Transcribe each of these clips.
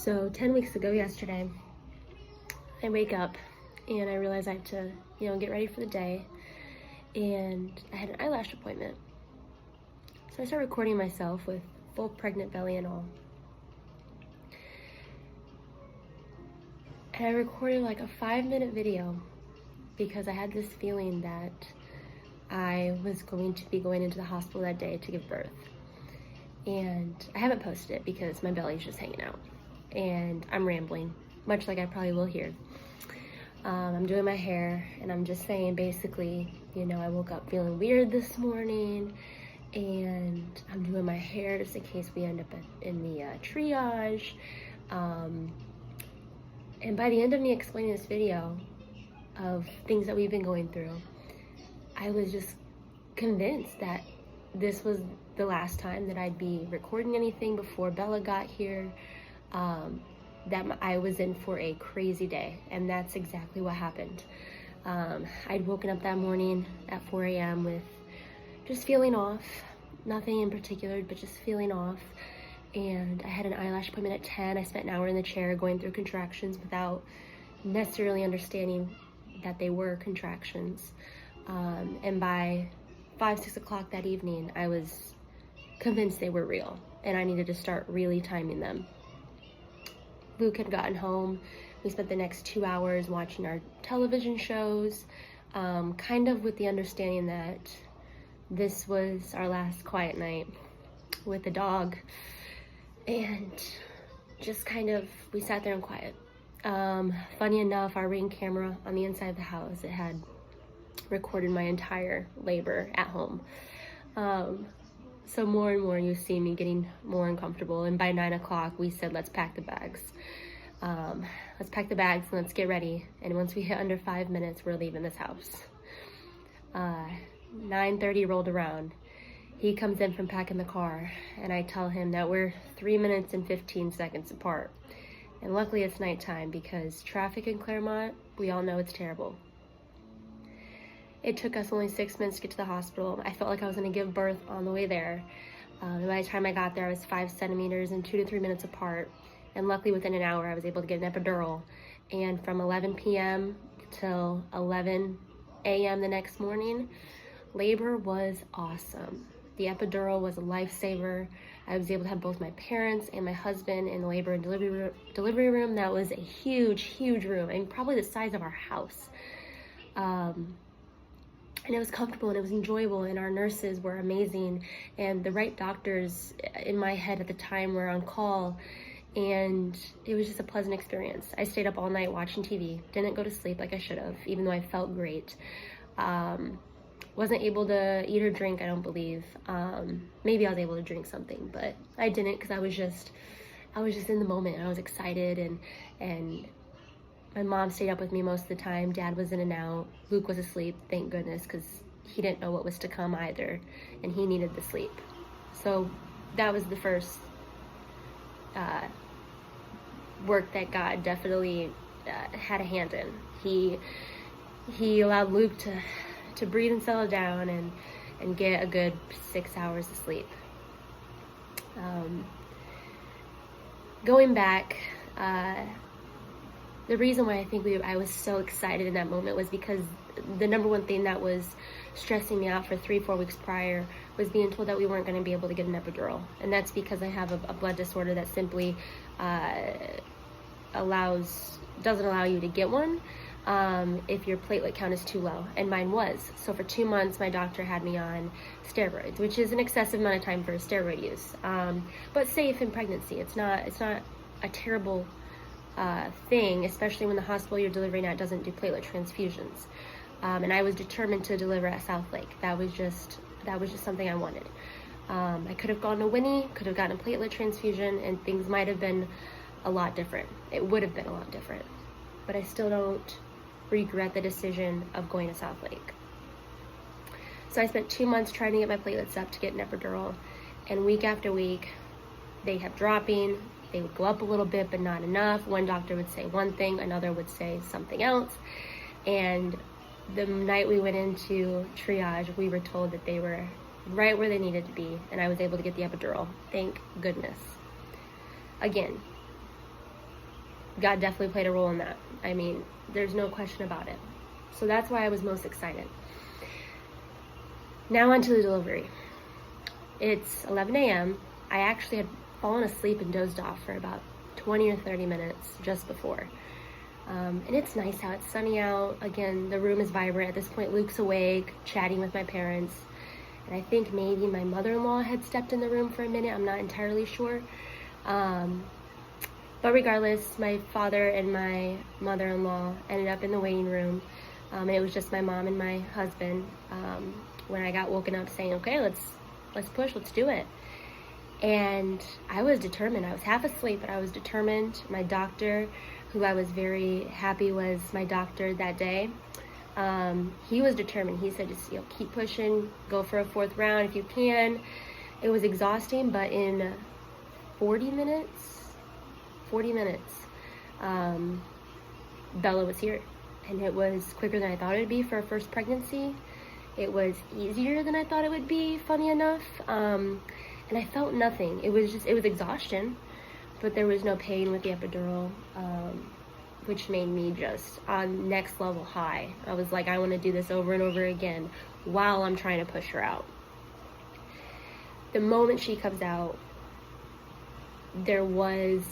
So 10 weeks ago yesterday, I wake up and I realize I have to, get ready for the day. And I had an eyelash appointment. So I start recording myself with full pregnant belly and all. And I recorded like a 5-minute video because I had this feeling that I was going to be going into the hospital that day to give birth. And I haven't posted it because my belly's just hanging out. And I'm rambling, much like I probably will here. I'm doing my hair, and I'm just saying basically, I woke up feeling weird this morning, and I'm doing my hair just in case we end up in the triage. And by the end of me explaining this video of things that we've been going through, I was just convinced that this was the last time that I'd be recording anything before Bella got here, that I was in for a crazy day, and that's exactly what happened. I'd woken up that morning at 4 a.m. with just feeling off, nothing in particular, but just feeling off, and I had an eyelash appointment at 10. I spent an hour in the chair going through contractions without necessarily understanding that they were contractions, and by 5-6 o'clock that evening, I was convinced they were real, and I needed to start really timing them. Luke had gotten home. We spent the next 2 hours watching our television shows, kind of with the understanding that this was our last quiet night with the dog, and just kind of, we sat there in quiet. Funny enough, our Ring camera on the inside of the house, it had recorded my entire labor at home. So more and more you see me getting more uncomfortable, and by 9 o'clock we said, let's pack the bags. Let's pack the bags and let's get ready, and once we hit under 5 minutes, we're leaving this house. 9:30 rolled around. He comes in from packing the car, and I tell him that we're 3 minutes and 15 seconds apart. And luckily it's nighttime, because traffic in Claremont, we all know it's terrible. It took us only 6 minutes to get to the hospital. I felt like I was going to give birth on the way there. And by the time I got there, I was 5 centimeters and 2 to 3 minutes apart. And luckily within an hour, I was able to get an epidural. And from 11 p.m. till 11 a.m. the next morning, labor was awesome. The epidural was a lifesaver. I was able to have both my parents and my husband in the labor and delivery room. That was a huge, huge room. I mean, probably the size of our house. And it was comfortable and it was enjoyable, and our nurses were amazing, and the right doctors in my head at the time were on call, and it was just a pleasant experience. I stayed up all night watching TV, didn't go to sleep like I should have, even though I felt great. Wasn't able to eat or drink, I don't believe. Maybe I was able to drink something, but I didn't, because I was just in the moment. I was excited, and my mom stayed up with me most of the time. Dad was in and out. Luke was asleep, thank goodness, because he didn't know what was to come either, and he needed the sleep. So that was the first work that God definitely had a hand in. He allowed Luke to breathe and settle down and get a good 6 hours of sleep. Going back, the reason why I think I was so excited in that moment was because the number one thing that was stressing me out for 3-4 weeks prior was being told that we weren't going to be able to get an epidural. And that's because I have a blood disorder that simply doesn't allow you to get one if your platelet count is too low, and mine was. So for 2 months, my doctor had me on steroids, which is an excessive amount of time for steroid use, but safe in pregnancy. It's not a terrible thing, especially when the hospital you're delivering at doesn't do platelet transfusions. And I was determined to deliver at South Lake. That was just something I wanted. I could have gone to Winnie, could have gotten a platelet transfusion, and things might have been a lot different. It would have been a lot different. But I still don't regret the decision of going to South Lake. So I spent 2 months trying to get my platelets up to get an epidural, and week after week, they kept dropping. They would go up a little bit, but not enough. One doctor would say one thing, another would say something else. And the night we went into triage, we were told that they were right where they needed to be, and I was able to get the epidural. Thank goodness. Again, God definitely played a role in that. I mean, there's no question about it. So that's why I was most excited. Now on to the delivery. It's 11 a.m. I actually had fallen asleep and dozed off for about 20 or 30 minutes just before. And it's nice out, it's sunny out. Again, the room is vibrant. At this point, Luke's awake, chatting with my parents. And I think maybe my mother-in-law had stepped in the room for a minute. I'm not entirely sure. But regardless, my father and my mother-in-law ended up in the waiting room. And it was just my mom and my husband when I got woken up saying, okay, let's push, let's do it. And I was determined. I was half asleep, but I was determined. My doctor, who I was very happy was my doctor that day, he was determined. He said, just keep pushing, go for a 4th round if you can. It was exhausting, but in 40 minutes, Bella was here. And it was quicker than I thought it would be for a first pregnancy. It was easier than I thought it would be, funny enough. And I felt nothing. It was exhaustion, but there was no pain with the epidural, which made me just on next level high. I was like, I want to do this over and over again while I'm trying to push her out. The moment she comes out, there was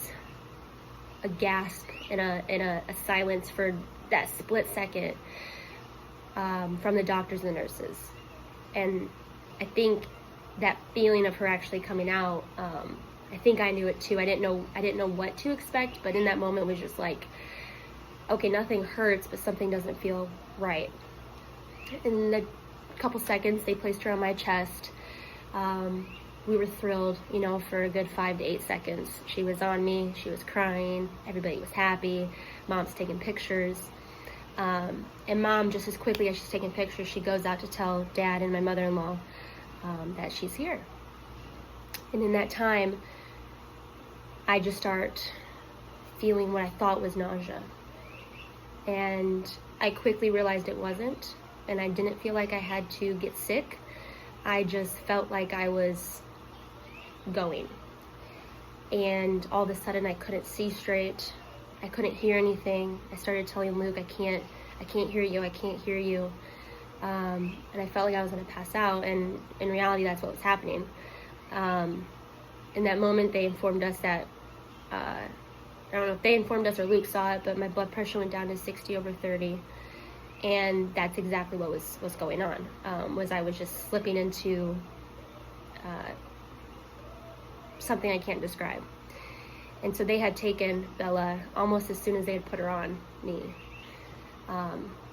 a gasp and a silence for that split second from the doctors and the nurses. And I think that feeling of her actually coming out, I think I knew it too. I didn't know what to expect, but in that moment it was just like, okay, nothing hurts, but something doesn't feel right. In a couple seconds, they placed her on my chest. We were thrilled, for a good 5 to 8 seconds. She was on me, she was crying, everybody was happy, mom's taking pictures. And mom, just as quickly as she's taking pictures, she goes out to tell dad and my mother-in-law that she's here. And in that time, I just start feeling what I thought was nausea. And I quickly realized it wasn't, and I didn't feel like I had to get sick. I just felt like I was going. And all of a sudden I couldn't see straight. I couldn't hear anything. I started telling Luke, I can't hear you, I can't hear you. And I felt like I was gonna pass out, and in reality that's what was happening. In that moment they informed us that, I don't know if they informed us or Luke saw it, but my blood pressure went down to 60/30. And that's exactly what was going on, was I was just slipping into something I can't describe. And so they had taken Bella almost as soon as they had put her on me.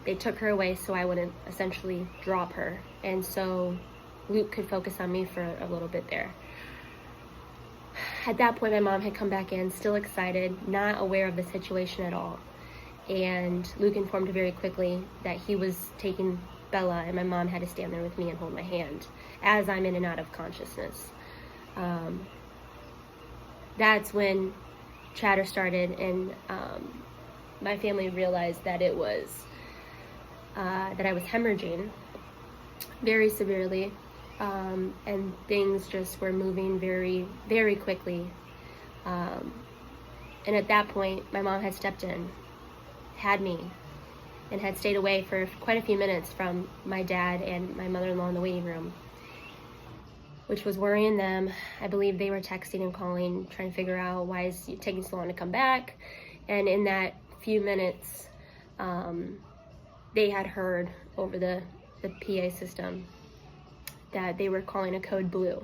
They took her away so I wouldn't essentially drop her. And so Luke could focus on me for a little bit there. At that point, my mom had come back in, still excited, not aware of the situation at all. And Luke informed her very quickly that he was taking Bella, and my mom had to stand there with me and hold my hand as I'm in and out of consciousness. That's when chatter started, and my family realized that it was that I was hemorrhaging very severely, and things just were moving very, very quickly. And at that point, my mom had stepped in, had me, and had stayed away for quite a few minutes from my dad and my mother-in-law in the waiting room, which was worrying them. I believe they were texting and calling, trying to figure out why is it taking so long to come back. And in that few minutes, they had heard over the PA system that they were calling a code blue,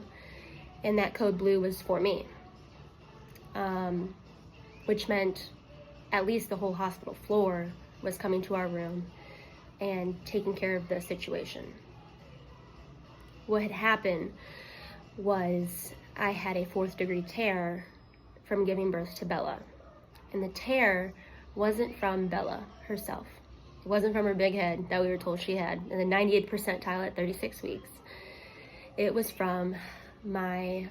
and that code blue was for me, which meant at least the whole hospital floor was coming to our room and taking care of the situation. What had happened was I had a 4th-degree tear from giving birth to Bella. And the tear wasn't from Bella herself. It wasn't from her big head that we were told she had in the 98th percentile at 36 weeks. It was from my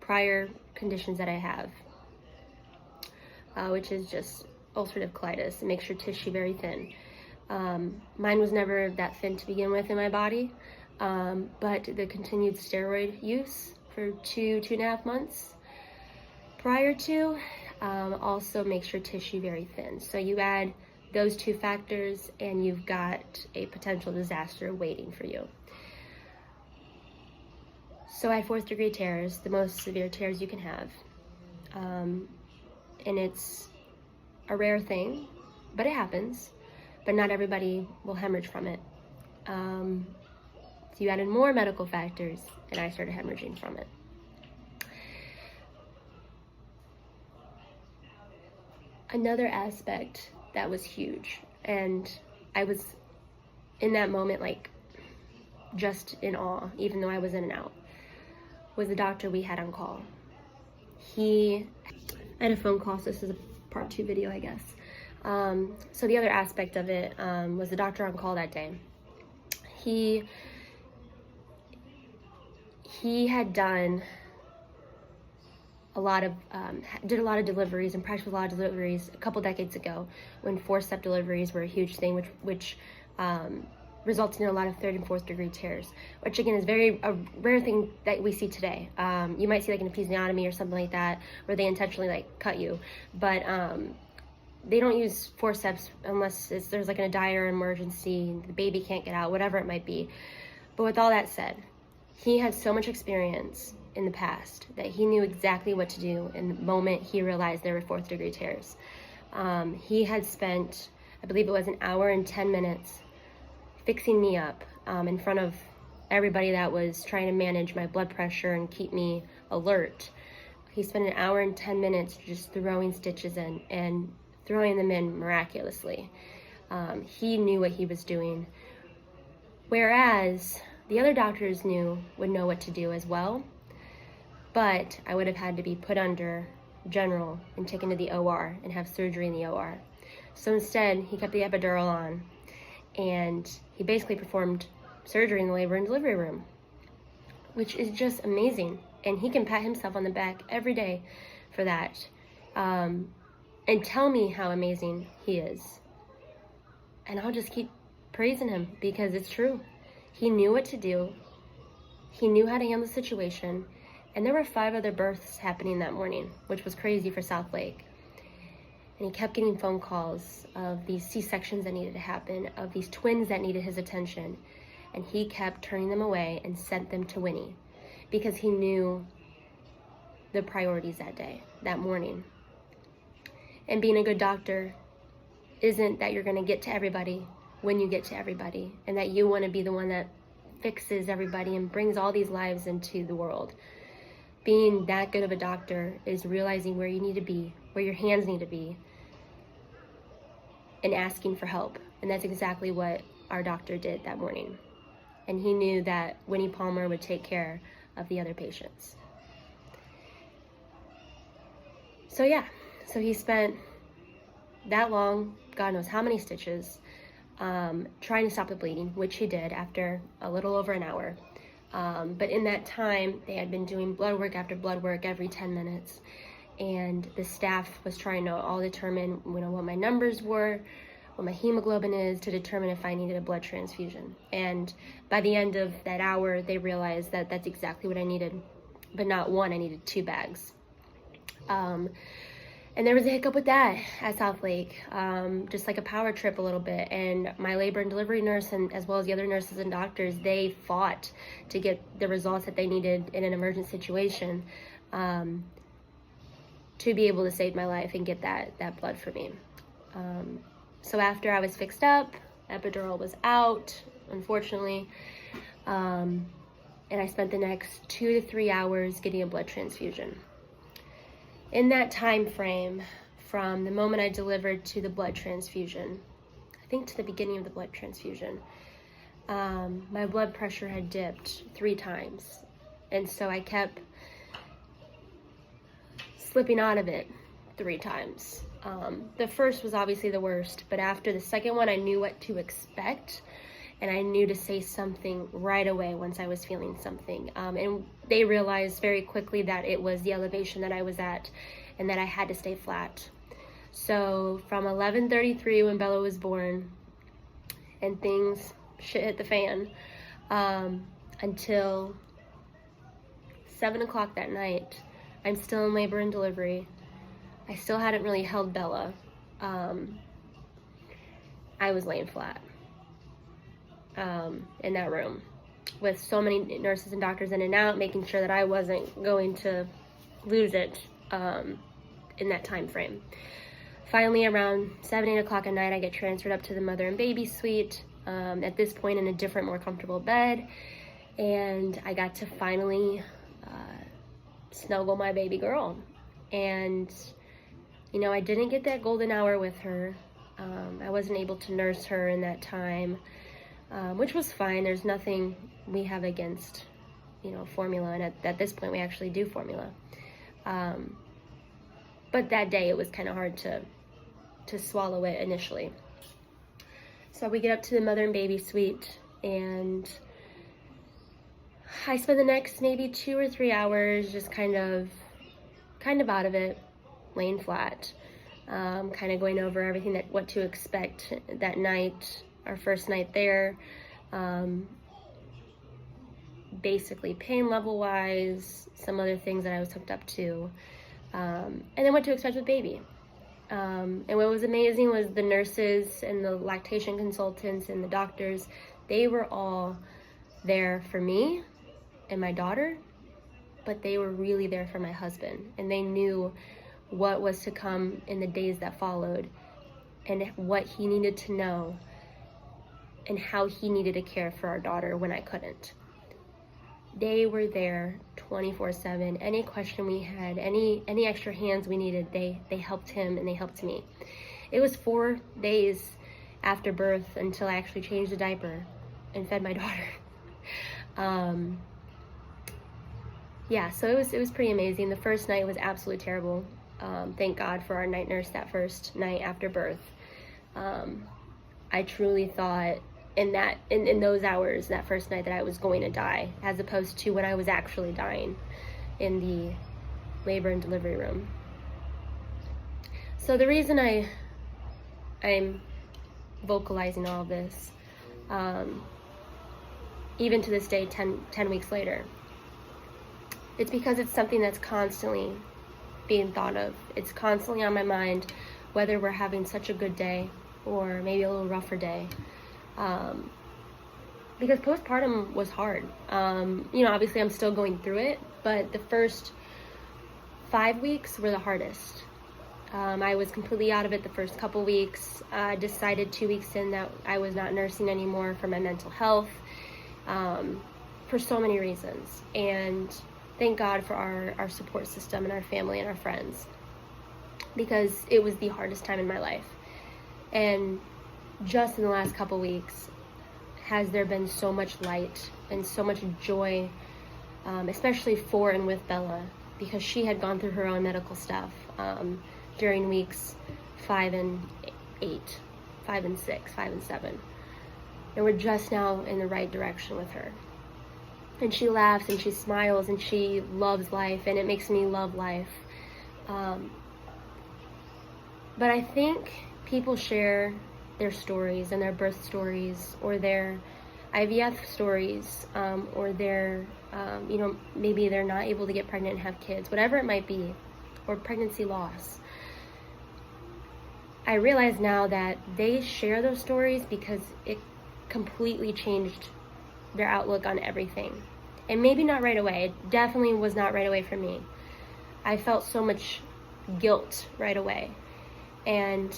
prior conditions that I have, which is just ulcerative colitis. It makes your tissue very thin. Mine was never that thin to begin with in my body, but the continued steroid use for 2.5 months prior to, also makes your tissue very thin. So you add those two factors and you've got a potential disaster waiting for you. So I had 4th degree tears, the most severe tears you can have. And it's a rare thing, but it happens. But not everybody will hemorrhage from it. So you added more medical factors and I started hemorrhaging from it. Another aspect that was huge, and I was in that moment like just in awe, even though I was in and out, was the doctor we had on call. I had a phone call, so this is a part 2 video, I guess. So the other aspect of it was the doctor on call that day. He had done did a lot of deliveries and practiced a lot of deliveries a couple decades ago when forceps deliveries were a huge thing, which resulted in a lot of 3rd and 4th degree tears, which again is a rare thing that we see today. You might see like an episiotomy or something like that where they intentionally like cut you, but they don't use forceps unless there's like a dire emergency, the baby can't get out, whatever it might be. But with all that said, he had so much experience in the past that he knew exactly what to do in the moment he realized there were 4th degree tears. He had spent, I believe it was 1 hour and 10 minutes fixing me up in front of everybody that was trying to manage my blood pressure and keep me alert. He spent 1 hour and 10 minutes just throwing stitches in and throwing them in miraculously. He knew what he was doing, whereas the other doctors would know what to do as well, but I would have had to be put under general and taken to the OR and have surgery in the OR. So instead, he kept the epidural on, and he basically performed surgery in the labor and delivery room, which is just amazing. And he can pat himself on the back every day for that, and tell me how amazing he is. And I'll just keep praising him because it's true. He knew what to do. He knew how to handle the situation. And there were 5 other births happening that morning, which was crazy for South Lake. And he kept getting phone calls of these C-sections that needed to happen, of these twins that needed his attention. And he kept turning them away and sent them to Winnie because he knew the priorities that day, that morning. And being a good doctor isn't that you're going to get to everybody when you get to everybody and that you want to be the one that fixes everybody and brings all these lives into the world. Being that good of a doctor is realizing where you need to be, where your hands need to be, and asking for help. And that's exactly what our doctor did that morning. And he knew that Winnie Palmer would take care of the other patients. So yeah, so he spent that long, God knows how many stitches, trying to stop the bleeding, which he did after a little over 1 hour. But in that time, they had been doing blood work after blood work every 10 minutes. And the staff was trying to all determine, what my numbers were, what my hemoglobin is, to determine if I needed a blood transfusion. And by the end of that hour, they realized that that's exactly what I needed, but not 1, I needed 2 bags. And there was a hiccup with that at South Lake, just like a power trip a little bit. And my labor and delivery nurse, and as well as the other nurses and doctors, they fought to get the results that they needed in an emergent situation to be able to save my life and get that blood for me. So after I was fixed up, epidural was out, unfortunately, and I spent the next 2 to 3 hours getting a blood transfusion. In that time frame, from the moment I delivered to the blood transfusion, I think to the beginning of the blood transfusion, my blood pressure had dipped 3 times. And so I kept slipping out of it 3 times. The first was obviously the worst, but after the second one, I knew what to expect. And I knew to say something right away once I was feeling something. And they realized very quickly that it was the elevation that I was at and that I had to stay flat. So from 11:33 when Bella was born and shit hit the fan, until 7 o'clock that night, I'm still in labor and delivery. I still hadn't really held Bella. I was laying flat in that room with so many nurses and doctors in and out, making sure that I wasn't going to lose it in that time frame. Finally, around 7, 8 o'clock at night, I get transferred up to the mother and baby suite, at this point in a different, more comfortable bed, and I got to finally snuggle my baby girl. And, you know, I didn't get that golden hour with her. I wasn't able to nurse her in that time, which was fine. There's nothing we have against, you know, formula, and at this point we actually do formula. But that day it was kind of hard to swallow it initially. So we get up to the mother and baby suite, and I spend the next maybe 2 or 3 hours just kind of out of it, laying flat, kind of going over everything what to expect that night, our first night there, basically pain level wise, some other things that I was hooked up to, and then what to expect with baby. And what was amazing was the nurses and the lactation consultants and the doctors, they were all there for me and my daughter, but they were really there for my husband, and they knew what was to come in the days that followed and what he needed to know and how he needed to care for our daughter when I couldn't. They were there 24/7. Any question we had, any extra hands we needed, they helped him and they helped me. It was 4 days after birth until I actually changed the diaper and fed my daughter. Yeah, so it was pretty amazing. The first night was absolutely terrible. Thank God for our night nurse that first night after birth. I truly thought in those hours, that first night, that I was going to die, as opposed to when I was actually dying in the labor and delivery room. So the reason I'm vocalizing all of this, even to this day, 10 weeks later, it's because it's something that's constantly being thought of. It's constantly on my mind, whether we're having such a good day or maybe a little rougher day. Because postpartum was hard. You know, obviously I'm still going through it, but the first 5 weeks were the hardest. I was completely out of it the first couple weeks. I decided 2 weeks in that I was not nursing anymore for my mental health, for so many reasons. And thank God for our support system and our family and our friends, because it was the hardest time in my life. And just in the last couple weeks has there been so much light and so much joy, especially for and with Bella, because she had gone through her own medical stuff during weeks 5 and 8, 5 and 6, 5 and 7. And we're just now in the right direction with her. And she laughs and she smiles and she loves life, and it makes me love life. But I think people share their stories and their birth stories, or their IVF stories, or their, you know, maybe they're not able to get pregnant and have kids, whatever it might be, or pregnancy loss. I realize now that they share those stories because it completely changed their outlook on everything. And maybe not right away. It definitely was not right away for me. I felt so much guilt right away. And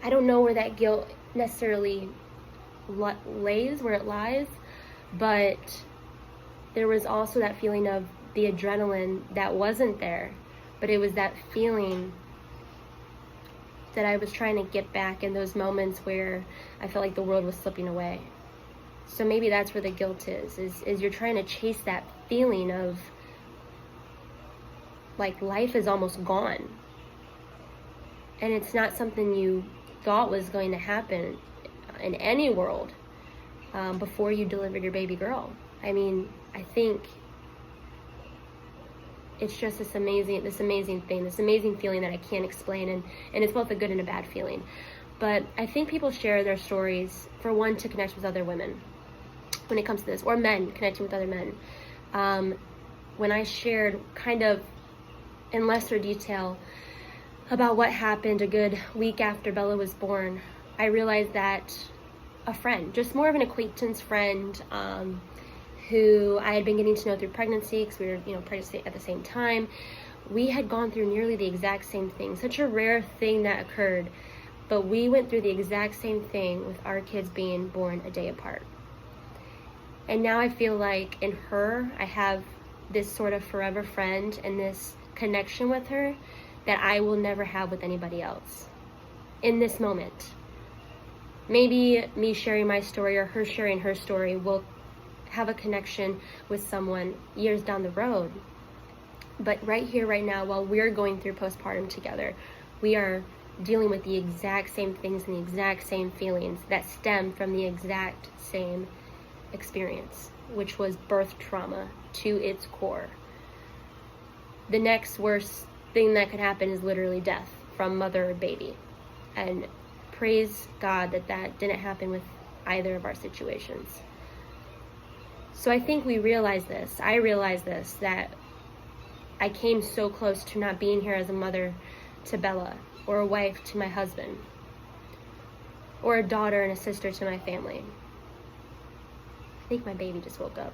I don't know where that guilt necessarily lays, where it lies, but there was also that feeling of the adrenaline that wasn't there, but it was that feeling that I was trying to get back in those moments where I felt like the world was slipping away. So maybe that's where the guilt is you're trying to chase that feeling of like life is almost gone. And it's not something you thought was going to happen in any world before you delivered your baby girl. I mean, I think it's just this amazing thing, this amazing feeling that I can't explain, and it's both a good and a bad feeling. But I think people share their stories, for one, to connect with other women when it comes to this, or men connecting with other men. When I shared kind of in lesser detail about what happened a good week after Bella was born, I realized that a friend, just more of an acquaintance friend, who I had been getting to know through pregnancy, because we were, pregnant at the same time. We had gone through nearly the exact same thing. Such a rare thing that occurred, but we went through the exact same thing with our kids being born a day apart. And now I feel like in her, I have this sort of forever friend and this connection with her that I will never have with anybody else in this moment. Maybe me sharing my story or her sharing her story will have a connection with someone years down the road. But right here, right now, while we're going through postpartum together, we are dealing with the exact same things and the exact same feelings that stem from the exact same experience, which was birth trauma to its core. The next worst thing that could happen is literally death from mother or baby. And praise God that didn't happen with either of our situations. So I think I realized this, that I came so close to not being here as a mother to Bella, or a wife to my husband, or a daughter and a sister to my family. I think my baby just woke up.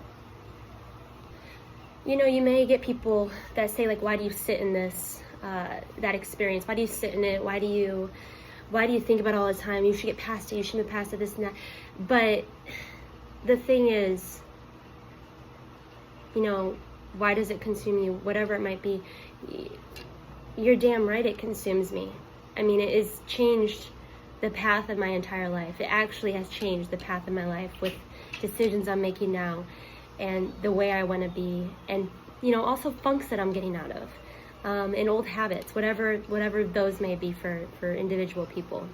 You may get people that say, like, why do you sit in this, that experience? Why do you sit in it? Why do you think about it all the time? You should get past it. You should move past it, this and that. But the thing is, why does it consume you? Whatever it might be, you're damn right it consumes me. I mean, it has changed the path of my entire life. It actually has changed the path of my life with decisions I'm making now and the way I want to be, and also funks that I'm getting out of, and old habits, whatever those may be for individual people.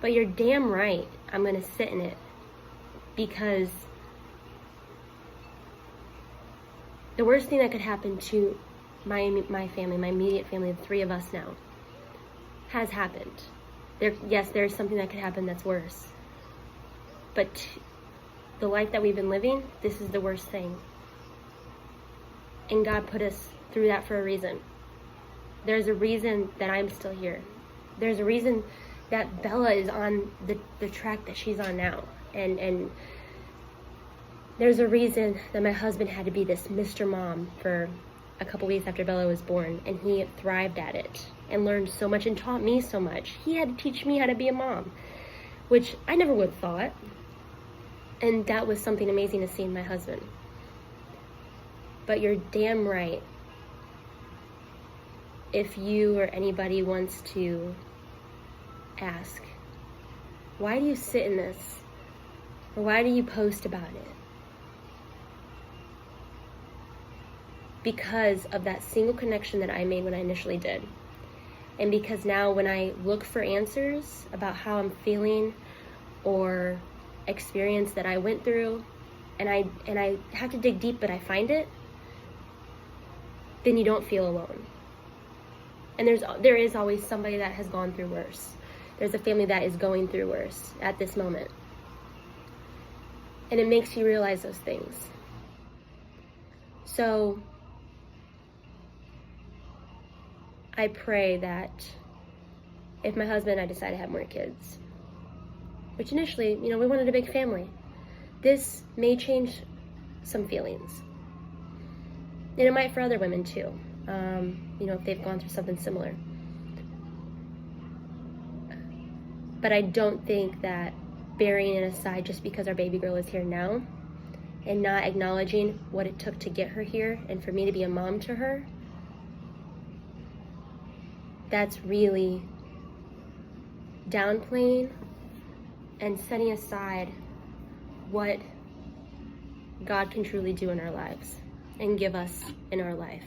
But you're damn right I'm going to sit in it, because the worst thing that could happen to my family, my immediate family, the three of us now, has happened. There's something that could happen that's worse. But the life that we've been living, this is the worst thing. And God put us through that for a reason. There's a reason that I'm still here. There's a reason that Bella is on the track that she's on now. And there's a reason that my husband had to be this Mr. Mom for a couple weeks after Bella was born, and he thrived at it and learned so much and taught me so much. He had to teach me how to be a mom, which I never would have thought. And that was something amazing to see in my husband. But you're damn right. If you or anybody wants to ask, why do you sit in this? Or why do you post about it? Because of that single connection that I made when I initially did. And because now when I look for answers about how I'm feeling or experience that I went through, and I have to dig deep, but I find it, then you don't feel alone. And there is always somebody that has gone through worse. There's a family that is going through worse at this moment. And it makes you realize those things. So I pray that if my husband and I decide to have more kids, which initially, we wanted a big family, this may change some feelings. And it might for other women too, if they've gone through something similar. But I don't think that burying it aside just because our baby girl is here now and not acknowledging what it took to get her here and for me to be a mom to her, that's really downplaying and setting aside what God can truly do in our lives and give us in our life.